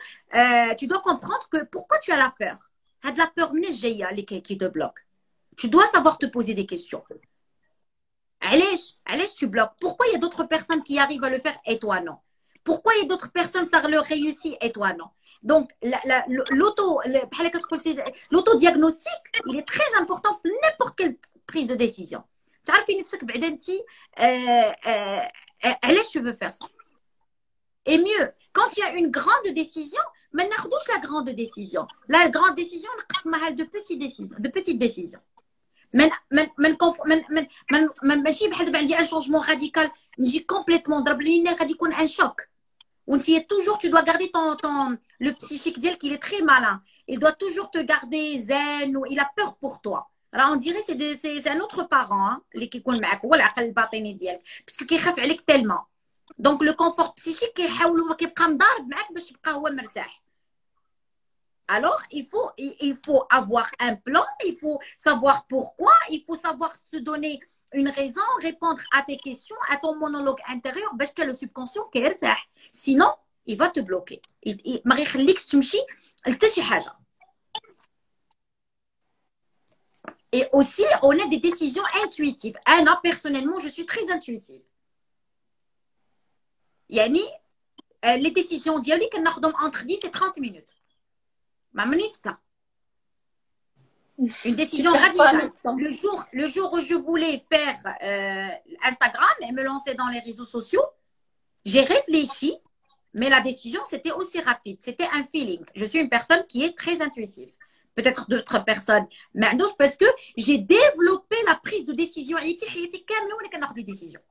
tu dois comprendre que pourquoi tu as la peur. La peur qui te bloque. Tu dois savoir te poser des questions. Allez, tu bloques. Pourquoi il y a d'autres personnes qui arrivent à le faire et toi non? Pourquoi il y a d'autres personnes ça leur réussit et toi non? Donc, l'autodiagnostic, il est très important pour n'importe quelle prise de décision. Tu sais, allez, tu veux faire ça. Et mieux, quand il y a une grande décision, maintenant, la grande décision. La grande décision, on a de petites décisions. ماشي بحال دابا عندي ان شونجمون راديكال نجي كومبليتمون ضرب لي غادي يكون ان شوك وانت toujours tu dois garder ton le psychique ديالك il est très malin il doit toujours te garder zen ou il a peur pour toi alors on dirait c'est un autre parent اللي كيكون معك هو العقل الباطني ديالك باسكو كيخاف عليك تellement donc le confort psychique كيحاول كيبقى مضارب معك باش تبقى هو مرتاح. Alors, il faut avoir un plan, il faut savoir pourquoi, il faut savoir se donner une raison, répondre à tes questions, à ton monologue intérieur, parce que le subconscient qui est sinon, il va te bloquer. Et aussi, on a des décisions intuitives. Anna, personnellement, je suis très intuitive. Yani, les décisions diaboliques, entre 10 et 30 minutes. Une décision radicale. Le jour où je voulais faire Instagram et me lancer dans les réseaux sociaux, j'ai réfléchi, mais la décision, c'était aussi rapide. C'était un feeling. Je suis une personne qui est très intuitive. Peut-être d'autres personnes. Mais parce que j'ai développé la prise de décision. Des décisions.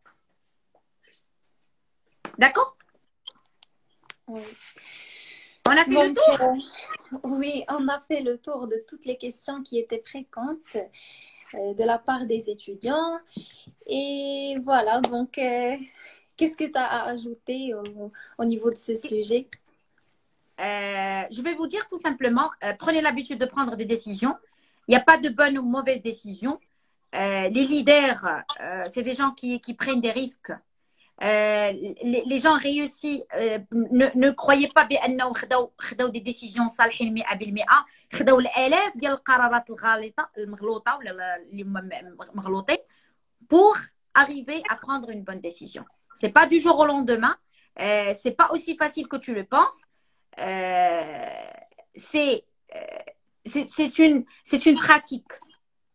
D'accord? Oui. On a fait le tour? Oui, on a fait le tour de toutes les questions qui étaient fréquentes de la part des étudiants. Et voilà, donc, qu'est-ce que tu as à ajouter au niveau de ce sujet? Je vais vous dire tout simplement, prenez l'habitude de prendre des décisions. Il n'y a pas de bonne ou mauvaise décision. Les leaders, c'est des gens qui prennent des risques. Les gens réussis ne croyez pas بأنه خداو des décisions صالحين 100% خداو الآلاف ديال القرارات المغلوطة ولا اللي مغلوطين pour arriver à prendre une bonne décision. C'est pas du jour au lendemain, c'est pas aussi facile que tu le penses. C'est une pratique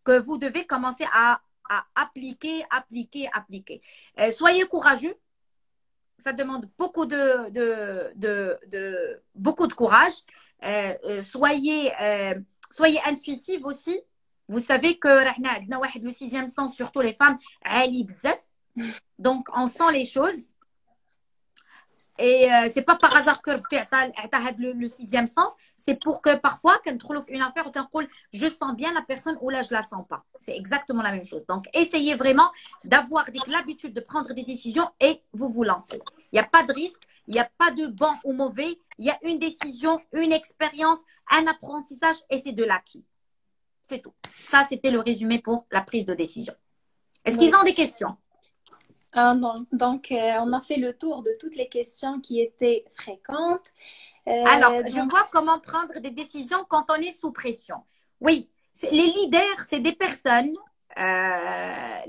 que vous devez commencer à appliquer. Soyez courageux. Ça demande beaucoup beaucoup de courage. Soyez intuitive aussi. Vous savez que le sixième sens, surtout les femmes, donc on sent les choses. Et c'est pas par hasard que le sixième sens, c'est pour que parfois, quand tu trouves une affaire, je sens bien la personne ou là je la sens pas. C'est exactement la même chose. Donc essayez vraiment d'avoir l'habitude de prendre des décisions et vous lancez. Il n'y a pas de risque, il n'y a pas de bon ou mauvais. Il y a une décision, une expérience, un apprentissage et c'est de l'acquis. C'est tout. Ça, c'était le résumé pour la prise de décision. Est-ce qu'ils ont des questions? Ah non, donc on a fait le tour de toutes les questions qui étaient fréquentes. Alors, je vois comment prendre des décisions quand on est sous pression. Oui, les leaders, c'est des personnes,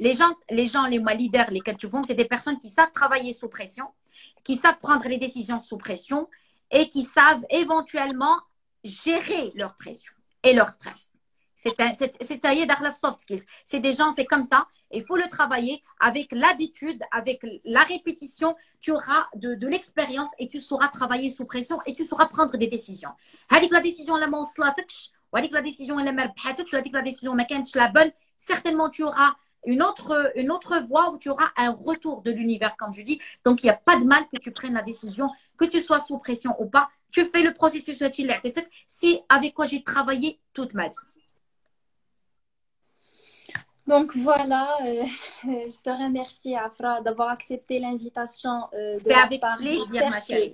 les leaders, les catchuvons, c'est des personnes qui savent travailler sous pression, qui savent prendre les décisions sous pression et qui savent éventuellement gérer leur pression et leur stress. C'est soft skills. C'est des gens, c'est comme ça. Il faut le travailler avec l'habitude, avec la répétition. Tu auras de l'expérience et tu sauras travailler sous pression et tu sauras prendre des décisions. Avec la décision, la avec la décision, avec la décision, la bonne, certainement tu auras une autre voie où tu auras un retour de l'univers, comme je dis. Donc, il n'y a pas de mal que tu prennes la décision, que tu sois sous pression ou pas. Tu fais le processus. C'est avec quoi j'ai travaillé toute ma vie. Donc voilà, je te remercie Afra d'avoir accepté l'invitation de C'était la avec part plaisir, ma chérie.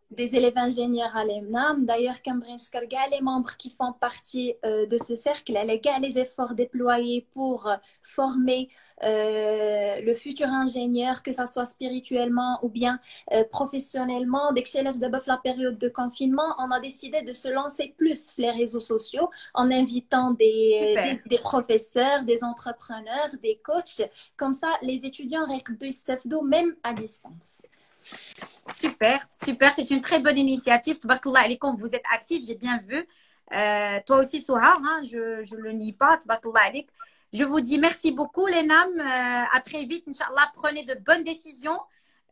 des élèves ingénieurs à l'EMNAM. D'ailleurs, Cambridge Karga, les membres qui font partie de ce cercle, les efforts déployés pour former le futur ingénieur, que ce soit spirituellement ou bien professionnellement. Dès que la période de confinement, on a décidé de se lancer plus les réseaux sociaux en invitant des professeurs, des entrepreneurs, des coachs. Comme ça, les étudiants restent de CFDO même à distance. Super, super. C'est une très bonne initiative. Tabarakallah alaykoum, vous êtes actifs, j'ai bien vu. Toi aussi, Souha, hein, je ne le nie pas. Tabarakallah alayk. Je vous dis merci beaucoup, les Nam. À très vite, Inch'Allah. Prenez de bonnes décisions.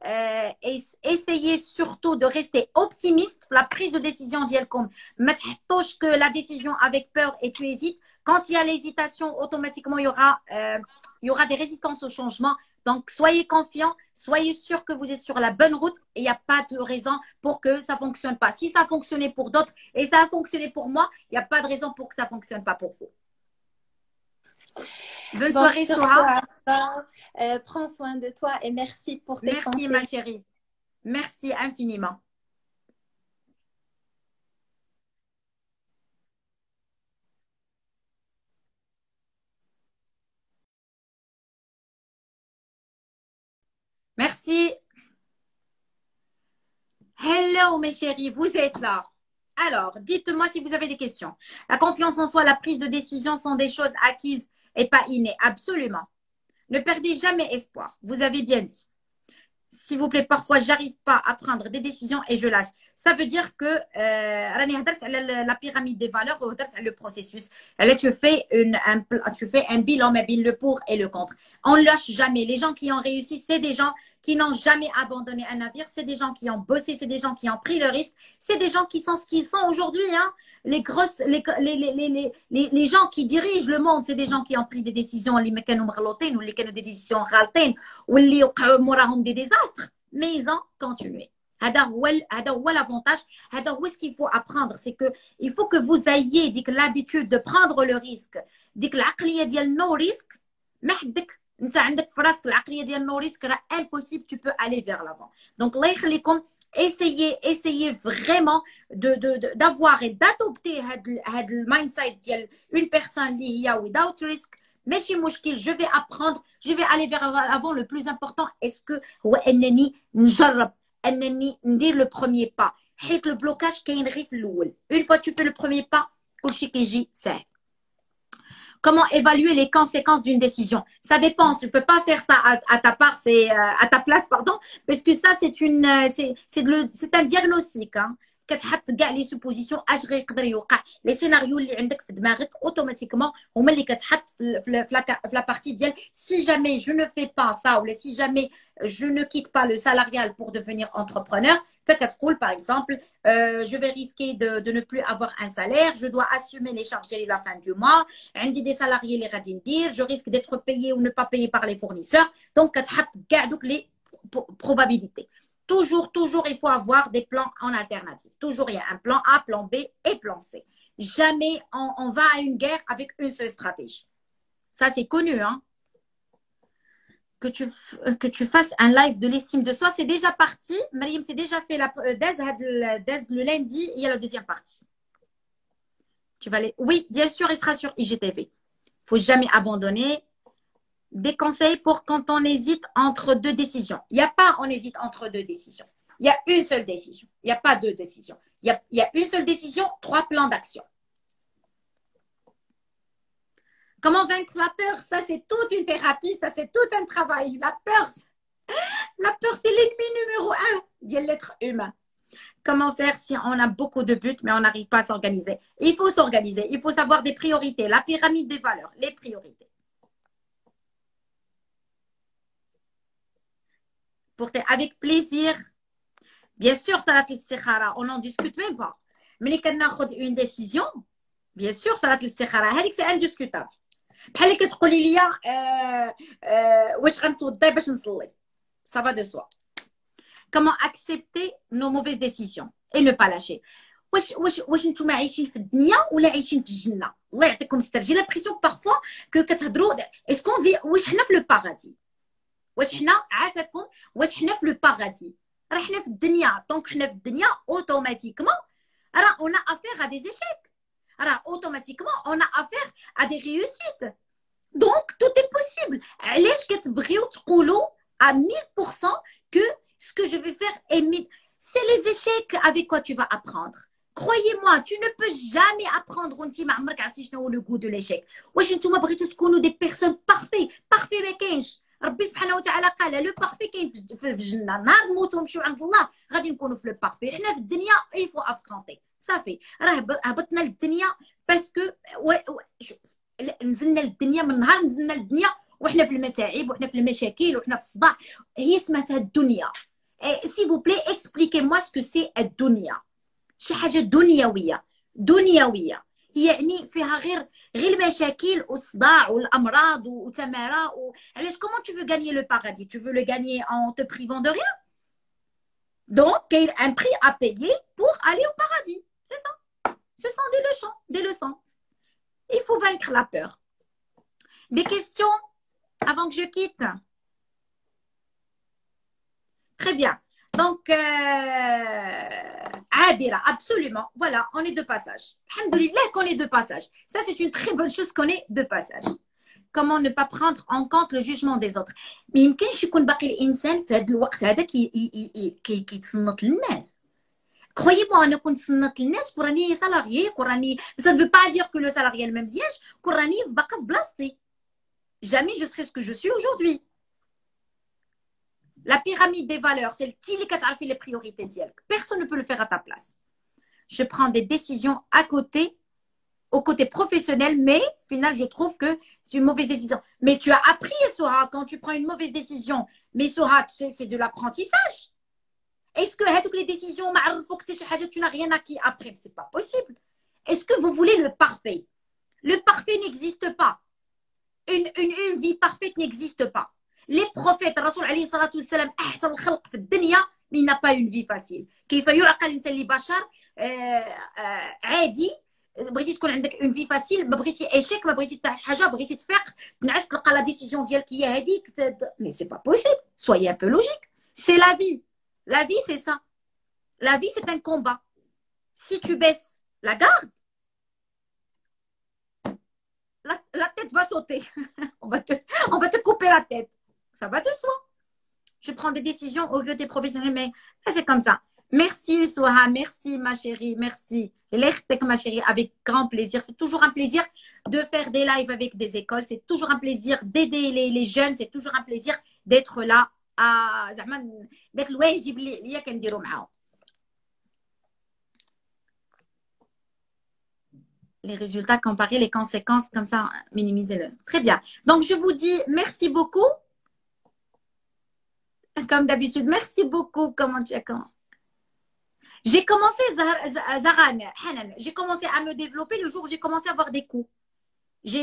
Et essayez surtout de rester optimiste. La prise de décision d'Yelkom. Ne touche que la décision avec peur et tu hésites. Quand il y a l'hésitation, automatiquement, il y aura des résistances au changement. Donc, soyez confiants, soyez sûrs que vous êtes sur la bonne route et il n'y a pas de raison pour que ça ne fonctionne pas. Si ça a fonctionné pour d'autres et ça a fonctionné pour moi, il n'y a pas de raison pour que ça ne fonctionne pas pour vous. Bonne soirée, Souha. Prends soin de toi et merci pour tes conseils. Merci, ma chérie. Merci infiniment. Merci. Hello, mes chéris, vous êtes là. Alors, dites-moi si vous avez des questions. La confiance en soi, la prise de décision sont des choses acquises et pas innées. Absolument. Ne perdez jamais espoir. Vous avez bien dit. S'il vous plaît, parfois, j'arrive pas à prendre des décisions et je lâche. Ça veut dire que la pyramide des valeurs, le processus. Là, tu fais un bilan, mais le pour et le contre. On ne lâche jamais. Les gens qui ont réussi, c'est des gens qui n'ont jamais abandonné un navire. C'est des gens qui ont bossé, c'est des gens qui ont pris le risque. C'est des gens qui sont ce qu'ils sont aujourd'hui. Hein. Les gens qui dirigent le monde, c'est des gens qui ont pris des décisions, des décisions ou des désastres, mais ils ont continué. L'avantage, ce qu'il faut apprendre, c'est que il faut que vous ayez l'habitude de prendre le risque. No risque, impossible, tu peux aller vers l'avant. Donc, essayez vraiment d'avoir et d'adopter le mindset d'une personne liée without risk. Mais chez Mouchkil, je vais apprendre, je vais aller vers l'avant. Le plus important, est-ce que le premier pas. Le blocage, une fois que tu fais le premier pas, c'est comment évaluer les conséquences d'une décision? Ça dépend. Je ne peux pas faire ça à ta part, à ta place, pardon, parce que ça, c'est un diagnostic. Hein. كتحط كاع لي سوبوزيسيون اش غيقدر يوقع لي سيناريو اللي عندك في دماغك اوتوماتيكمون هما اللي كتحط في لا بارتي ديال si jamais je ne fais pas ça ou si jamais je ne quitte pas le salarial pour devenir entrepreneur فكتقول par exemple je vais risquer de ne plus avoir un salaire, je dois assumer les charges à la fin du mois, عندي des salariés اللي غادي ندير, je risque d'être payé ou ne pas payé par les fournisseurs, donc كتحط كاع دوك les probabilités. Toujours, il faut avoir des plans en alternative. Toujours, il y a un plan A, plan B et plan C. Jamais on va à une guerre avec une seule stratégie. Ça, c'est connu. Hein? Que tu fasses un live de l'estime de soi, c'est déjà parti. Mariam, c'est déjà fait le lundi, il y a la deuxième partie. Oui, bien sûr, il sera sur IGTV. Il ne faut jamais abandonner. Des conseils pour quand on hésite entre deux décisions. Il n'y a pas on hésite entre deux décisions. Il y a une seule décision. Il n'y a pas deux décisions. Il y a une seule décision, 3 plans d'action. Comment vaincre la peur? Ça, c'est toute une thérapie. Ça, c'est tout un travail. La peur, c'est l'ennemi numéro 1 de l'être humain. Comment faire si on a beaucoup de buts, mais on n'arrive pas à s'organiser? Il faut s'organiser. Il faut savoir des priorités. La pyramide des valeurs, les priorités. Avec plaisir. Bien sûr, salat al-istikhara, on n'en discute même pas. Mais quand on prend une décision, bien sûr, salat al-istikhara, c'est indiscutable. بحال اللي كتقولي لي واش غنتوضي باش نصلي. Ça va de soi. Comment accepter nos mauvaises décisions et ne pas lâcher. واش نتوما عايشين في الدنيا ولا عايشين في الجنه؟ الله يعطيكم الستر. جي لابريسيون بارفوا كتهضروا اسكون في واش حنا في لو بارادي، واش حنا عافاكم، واش حنا في لو بارادي. راه حنا في الدنيا، دونك حنا في الدنيا اوتوماتيكمون راه اون افير ا دي زيشيك، راه اوتوماتيكمون اون افير ا دي ريوسيت. دونك تو اي بوسيبل. علاش كتبغيو تقولوا à 1000% que ce que je vais faire est c'est les échecs avec quoi tu vas apprendre. Croyez-moi, tu ne peux jamais apprendre وانت ما عمرك عرفتي شنو هو le goût de l'échec. واش نتوما بغيتو تكونوا des personnes parfait ما كاينش. ربي سبحانه وتعالى قال لو بارفي كاين في الجنه، نهار نموتوا ونمشيو عند الله غادي نكونوا في لو بارفي. حنا في الدنيا il faut affronter صافي. راه هبطنا للدنيا باسكو نزلنا للدنيا، من نهار نزلنا للدنيا وحنا في المتاعب وحنا في المشاكل وحنا في الصداع. هي سماتها الدنيا. سي فو بلي اكسبليكي موا سكو سي الدنيا. شي حاجه دنيويه يعني فيها غير المشاكل والصداع والامراض وتمارا علاش كومون tu veux gagner le paradis, tu veux le gagner en te privant de rien. Donc il y a un prix à payer pour aller au paradis, c'est ça. Ce sont des leçons. Il faut vaincre la peur. Des questions avant que je quitte? Très bien. Donc, Abira, absolument. Voilà, on est de passage. Alhamdoulilah qu'on est de passage. Ça, c'est une très bonne chose qu'on est de passage. Comment ne pas prendre en compte le jugement des autres? Mais il يمكنش يكون باقي الإنسان في هذا الوقت هذا كيتصنت للناس. Croyez-moi, أنا كنت تصنت للناس كوراني سالاريي كوراني. Ça ne veut pas dire que le salarié ما مزيانش، كوراني باقا في بلاصتي. Jamais je serai ce que je suis aujourd'hui. La pyramide des valeurs, c'est le tili qui a fait les priorités d'yelk. Personne ne peut le faire à ta place. Je prends des décisions à côté, au côté professionnel, mais au final, je trouve que c'est une mauvaise décision. Mais tu as appris, Sora, quand tu prends une mauvaise décision. Mais Sora, c'est de l'apprentissage. Est-ce que toutes les décisions, tu n'as rien acquis après? C'est pas possible. Est-ce que vous voulez le parfait? Le parfait n'existe pas. Une vie parfaite n'existe pas. Les prophètes, Rasoul alayhi salatu wassalam, ahsan al-khalq fi dunya, mais il n'a pas une vie facile. كيف يعقل الانسان اللي بشر عادي. بغيتي تكون عندك اون في فاسيل، ما بغيتي ايشيك، ما بغيتي حتى حاجه، بغيتي تفيق تنعس تلقى لا ديسيزيون ديالك هي هذيك. مي سي با بوسيبل. Soyez un peu logique. C'est la vie. La vie, c'est ça. La vie, c'est un combat. Si tu baisses la garde, la tête va sauter. on va te couper la tête. Ça va de soi. Je prends des décisions au côté professionnel, mais c'est comme ça. Merci, Souha. Merci, ma chérie. Merci. Ma chérie, avec grand plaisir. C'est toujours un plaisir de faire des lives avec des écoles. C'est toujours un plaisir d'aider les jeunes. C'est toujours un plaisir d'être là. Les résultats, comparer les conséquences, comme ça, minimisez-le. Très bien. Donc, je vous dis merci beaucoup. Comme d'habitude, merci beaucoup. Comment tu as commencé? J'ai commencé, Zaran, Hanan, j'ai commencé à me développer le jour où j'ai commencé à avoir des coups. Il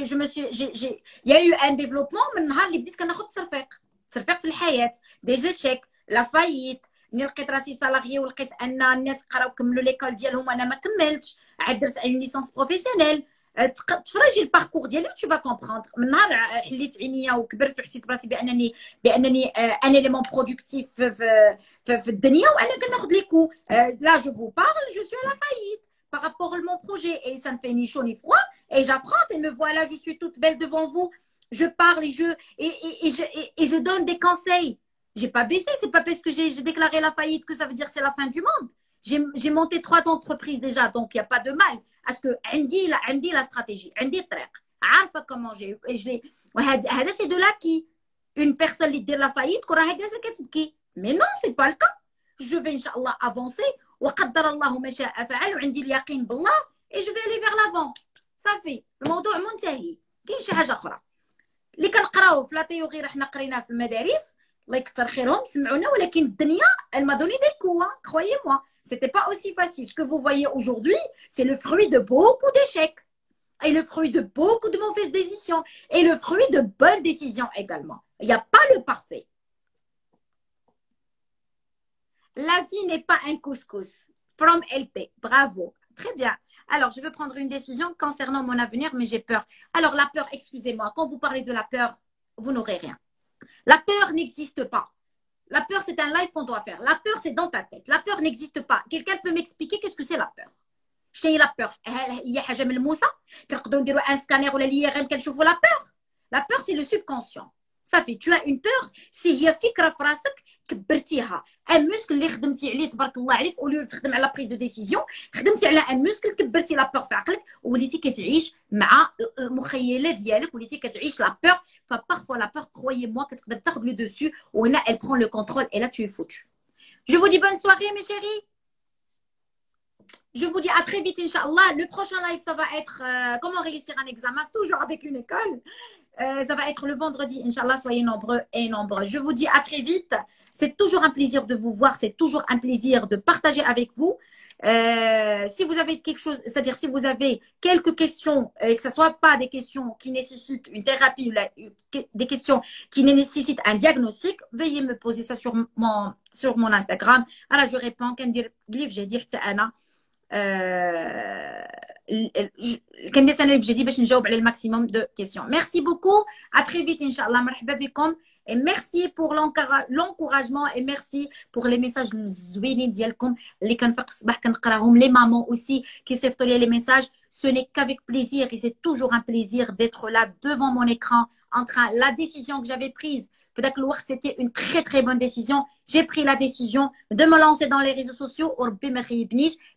y a eu un développement, من نهار اللي بديت كناخذ تصرفيق في الحياة، des échecs, la faillite. ملي لقيت راسي سالاريي ولقيت ان الناس قراو كملوا ليكول ديالهم وانا ما كملتش، عاد درت اون ليسونس بروفيسيونيل. تفرجي الباركور ديالي و tu vas comprendre. من نهار حليت عينيا وكبرت وحسيت براسي بانني ان élément productif في الدنيا وانا كناخذ لي كو. Là je vous parle, je suis à la faillite par rapport à mon projet et ça ne fait ni chaud ni froid et j'affronte et me voilà, je suis toute belle devant vous. Je parle et je donne des conseils. J'ai pas baissé, c'est pas parce que j'ai déclaré la faillite que ça veut dire que c'est la fin du monde. J'ai monté 3 entreprises déjà, donc il n'y a pas de mal. Parce que عندي la stratégie, عندي الطريق. عارفة comment j'ai وهذا c'est de l'acquis. Une personne qui dit la faillite, كرة هكذا كتبكي. Mais non, c'est pas le cas. Je vais, Inch'Allah, avancer وقدر الله ما شاء فعل وعندي اليقين بالله et je vais aller vers l'avant صافي الموضوع منتهي كاين شي حاجه اخرى اللي كنقراو في لا تيوري راه حنا قريناه في المدارس الله يكثر خيرهم سمعونا ولكن الدنيا elle m'a donné des coups hein, croyez-moi c'était pas aussi facile ce que vous voyez aujourd'hui c'est le fruit de beaucoup d'échecs et le fruit de beaucoup de mauvaises décisions et le fruit de bonnes décisions également il n'y a pas le parfait. La vie n'est pas un couscous. From LT. Bravo. Très bien. Alors, je veux prendre une décision concernant mon avenir, mais j'ai peur. Alors, la peur, excusez-moi, quand vous parlez de la peur, vous n'aurez rien. La peur n'existe pas. La peur, c'est un live qu'on doit faire. La peur, c'est dans ta tête. La peur n'existe pas. Quelqu'un peut m'expliquer qu'est-ce que c'est la peur? شنو هي la peur? هي حاجة ملموسة؟ كنقدروا نديروا un scanner ولا l'IRM كنشوفوا la peur. La peur, c'est le subconscient. صافي tu as une peur سي هي فكره في راسك كبرتيها ان موسكل اللي خدمتي عليه تبارك الله عليك اولي تخدم على بريز دو ديسيزيون خدمتي على ان موسكل كبرتي لا بور في عقلك وليتي كتعيش مع المخيله ديالك وليتي كتعيش لا بور فبارفوا لا بور كرويي موا كتقدر تاخذ لو دوسو وهنا elle prend le contrôle et là tu es foutu. Je vous dis bonne soirée mes chéris. Je vous dis à très vite inchallah. Le prochain live ça va être comment réussir un examen toujours avec une école. Ça va être le vendredi, Inch'Allah, soyez nombreux et nombreux. Je vous dis à très vite. C'est toujours un plaisir de vous voir. C'est toujours un plaisir de partager avec vous. Si vous avez quelque chose, c'est-à-dire si vous avez quelques questions, et que ce ne soit pas des questions qui nécessitent une thérapie ou des questions qui nécessitent un diagnostic, veuillez me poser ça sur mon Instagram. Alors, je réponds. J'ai dit, كندير انا بجدي باش نجاوب على الماكسيموم دو كيسيون. ميرسي بوكو ا تري فيت ان شاء الله. مرحبا بكم et merci pour l'encouragement et merci pour les messages الزوينين ديالكم اللي كنفيق الصباح كنقراهم. Les mamans aussi qui s'effectuent les messages, ce n'est qu'avec plaisir et c'est toujours un plaisir d'être là devant mon écran en train la décision que j'avais prise c'était une très très bonne décision. J'ai pris la décision de me lancer dans les réseaux sociaux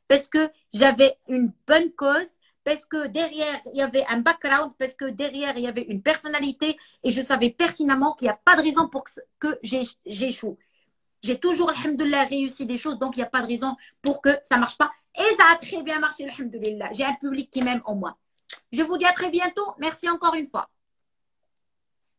parce que j'avais une bonne cause, parce que derrière il y avait un background, parce que derrière il y avait une personnalité et je savais pertinemment qu'il n'y a pas de raison pour que j'échoue. J'ai toujours, alhamdoulilah, réussi des choses, donc il n'y a pas de raison pour que ça ne marche pas. Et ça a très bien marché, alhamdoulilah. J'ai un public qui m'aime au moins. Je vous dis à très bientôt. Merci encore une fois.